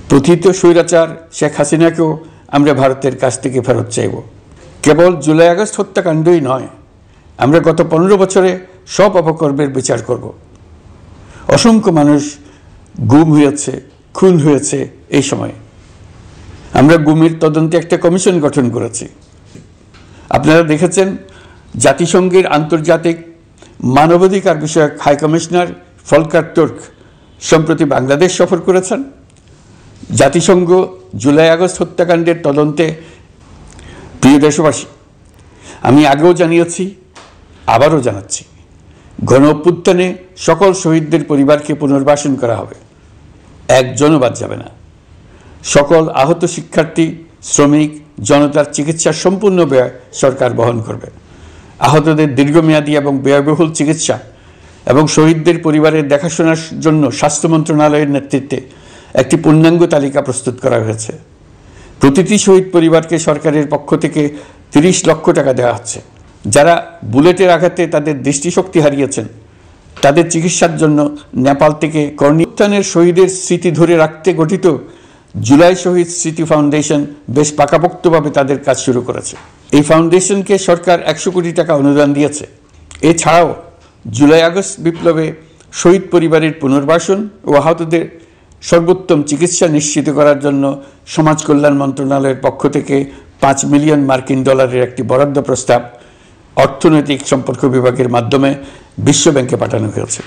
প্রথিত স্বৈরাচার শেখ হাসিনাকেও আমরা ভারতের কাছ থেকে ফেরত চাইব। কেবল জুলাই আগস্ট হত্যাকাণ্ডই নয়, আমরা গত 15 বছরে সব অপকর্মের বিচার করব। অসংখ্য মানুষ গুম হয়েছে, খুন হয়েছে। এই সময় আমরা গুমের তদন্তে একটা কমিশন গঠন করেছি। আপনারা দেখেছেন জাতিসংঘের আন্তর্জাতিক মানবাধিকার বিষয়ক হাই কমিশনার ফলকার তুর্ক সম্প্রতি বাংলাদেশ সফর করেছেন। জাতিসংঘ জুলাই আগস্ট হত্যাকাণ্ডের তদন্তে, প্রিয় দেশবাসী, আমি আগেও জানিয়েছি, আবারও জানাচ্ছি, গণ অভ্যুত্থানে সকল শহীদদের পরিবারকে পুনর্বাসন করা হবে, একজনও বাদ যাবে না। সকল আহত শিক্ষার্থী, শ্রমিক, জনতার চিকিৎসার সম্পূর্ণ ব্যয় সরকার বহন করবে। আহতদের দীর্ঘমেয়াদী এবং ব্যয়বহুল চিকিৎসা এবং শহীদদের পরিবারের দেখাশোনার জন্য স্বাস্থ্য মন্ত্রণালয়ের নেতৃত্বে একটি পূর্ণাঙ্গ তালিকা প্রস্তুত করা হয়েছে। প্রতিটি শহীদ পরিবারকে সরকারের পক্ষ থেকে 30 লক্ষ টাকা দেওয়া হচ্ছে। যারা বুলেটের আঘাতে তাদের দৃষ্টিশক্তি হারিয়েছেন, তাদের চিকিৎসার জন্য নেপাল থেকে কর্ণিউত্থানের শহীদের স্মৃতি ধরে রাখতে গঠিত জুলাই শহীদ স্মৃতি ফাউন্ডেশন বেশ পাকাপোক্তভাবে তাদের কাজ শুরু করেছে। এই ফাউন্ডেশনকে সরকার 100 কোটি টাকা অনুদান দিয়েছে। এছাড়াও জুলাই আগস্ট বিপ্লবে শহীদ পরিবারের পুনর্বাসন ও আহতদের সর্বোত্তম চিকিৎসা নিশ্চিত করার জন্য সমাজ কল্যাণ মন্ত্রণালয়ের পক্ষ থেকে $5 মিলিয়ন একটি বরাদ্দ প্রস্তাব অর্থনৈতিক সম্পর্ক বিভাগের মাধ্যমে বিশ্ব ব্যাংকে পাঠানো হয়েছে।